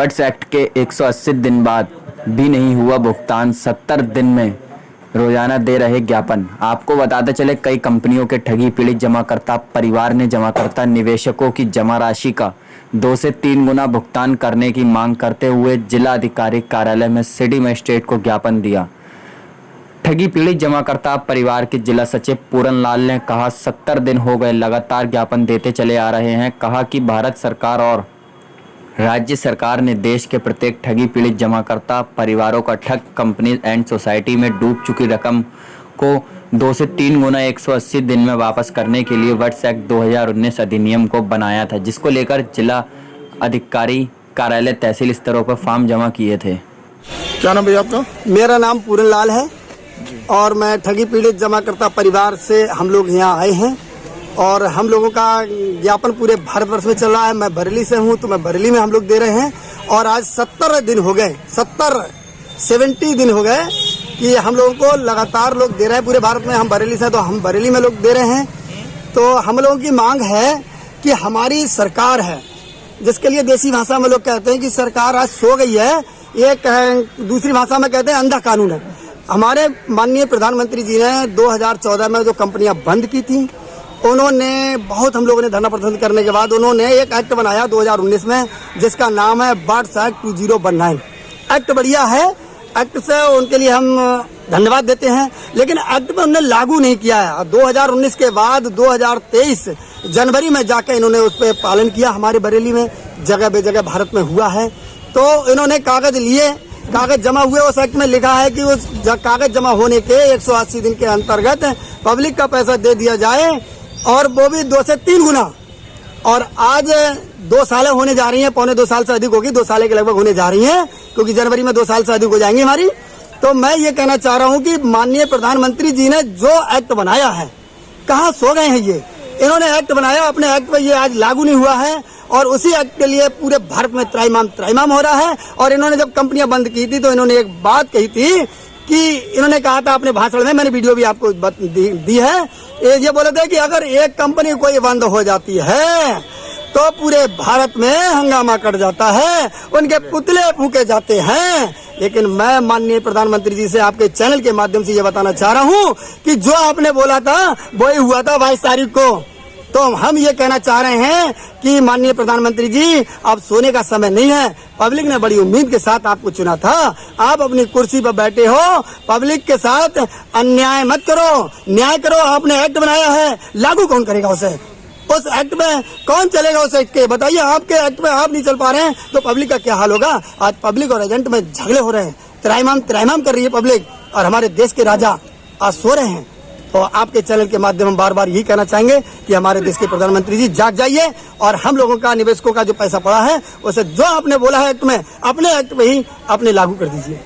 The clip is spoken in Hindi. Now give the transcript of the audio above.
वर्ड्स एक्ट के 180 दिन बाद भी नहीं हुआ भुगतान, 70 दिन में रोजाना दे रहे ज्ञापन। आपको बताते चले, कई कंपनियों के ठगी पीड़ित जमाकर्ता परिवार ने जमाकर्ता निवेशकों की जमा राशि का 2 से 3 गुना भुगतान करने की मांग करते हुए जिला अधिकारी कार्यालय में सिटी मजिस्ट्रेट को ज्ञापन दिया। ठगी पीड़ित जमाकर्ता परिवार के जिला सचिव पूरन लाल ने कहा, 70 दिन हो गए लगातार ज्ञापन देते चले आ रहे हैं। कहा कि भारत सरकार और राज्य सरकार ने देश के प्रत्येक ठगी पीड़ित जमाकर्ता परिवारों का ठग कंपनी एंड सोसाइटी में डूब चुकी रकम को 2 से 3 गुना 180 दिन में वापस करने के लिए वर्ड्स एक्ट 2019 अधिनियम को बनाया था, जिसको लेकर जिला अधिकारी कार्यालय तहसील स्तरों पर फॉर्म जमा किए थे। क्या नाम भैया आपका? मेरा नाम पूरन लाल है और मैं ठगी पीड़ित जमाकर्ता परिवार से हम लोग यहाँ आए हैं और हम लोगों का ज्ञापन पूरे भारतवर्ष में चल रहा है। मैं बरेली से हूँ तो मैं बरेली में हम लोग दे रहे हैं और आज 70 दिन हो गए, 70 दिन हो गए कि हम लोगों को लगातार लोग दे रहे हैं पूरे भारत में। हम बरेली से तो हम बरेली में लोग दे रहे हैं। तो हम लोगों की मांग है कि हमारी सरकार है, जिसके लिए देसी भाषा में लोग कहते हैं कि सरकार आज सो गई है, ये दूसरी भाषा में कहते हैं अंधा कानून है। हमारे माननीय प्रधानमंत्री जी ने 2014 में जो कंपनियां बंद की थी, उन्होंने बहुत, हम लोगों ने धरना प्रदर्शन करने के बाद उन्होंने एक एक्ट बनाया 2019 में, जिसका नाम है वर्ड्स एक्ट 2019। एक्ट बढ़िया है, एक्ट से उनके लिए हम धन्यवाद देते हैं, लेकिन एक्ट में उन्होंने लागू नहीं किया है। 2019 के बाद 2023 जनवरी में जाकर इन्होंने उस पर पालन किया। हमारे बरेली में जगह बेजगह भारत में हुआ है। तो इन्होंने कागज लिए, कागज जमा हुए, उस एक्ट में लिखा है कि उस कागज जमा होने के 180 दिन के अंतर्गत पब्लिक का पैसा दे दिया जाए और वो भी 2 से 3 गुना। और आज 2 साल होने जा रही हैं, पौने 2 साल से अधिक होगी, 2 साल के लगभग होने जा रही हैं, क्योंकि जनवरी में 2 साल से अधिक हो जाएंगी हमारी। तो मैं ये कहना चाह रहा हूँ कि माननीय प्रधानमंत्री जी ने जो एक्ट बनाया है, कहाँ सो गए हैं ये? इन्होंने एक्ट बनाया, अपने एक्ट पर ये आज लागू नहीं हुआ है और उसी एक्ट के लिए पूरे भारत में त्राहिमाम हो रहा है। और इन्होंने जब कंपनियां बंद की थी तो इन्होंने एक बात कही थी कि इन्होंने कहा था अपने भाषण में, मैंने वीडियो भी आपको दी है, ये बोले थे कि अगर एक कंपनी कोई बंद हो जाती है तो पूरे भारत में हंगामा कर जाता है, उनके पुतले फूके जाते हैं। लेकिन मैं माननीय प्रधानमंत्री जी से आपके चैनल के माध्यम से ये बताना चाह रहा हूँ कि जो आपने बोला था वो ही हुआ था 22 तारीख को। तो हम ये कहना चाह रहे हैं कि माननीय प्रधानमंत्री जी, अब सोने का समय नहीं है। पब्लिक ने बड़ी उम्मीद के साथ आपको चुना था, आप अपनी कुर्सी पर बैठे हो, पब्लिक के साथ अन्याय मत करो, न्याय करो। आपने एक्ट बनाया है, लागू कौन करेगा उसे? उस एक्ट में कौन चलेगा उस एक्ट के? बताइए, आपके एक्ट में आप नहीं चल पा रहे हैं तो पब्लिक का क्या हाल होगा? आज पब्लिक और एजेंट में झगड़े हो रहे हैं, त्राहिमाम कर रही है पब्लिक और हमारे देश के राजा आज सो रहे हैं। तो आपके चैनल के माध्यम हम बार बार यही कहना चाहेंगे कि हमारे देश के प्रधानमंत्री जी जाग जाइए और हम लोगों का, निवेशकों का जो पैसा पड़ा है उसे जो आपने बोला है एक्ट में, अपने एक्ट में ही आपने लागू कर दीजिए।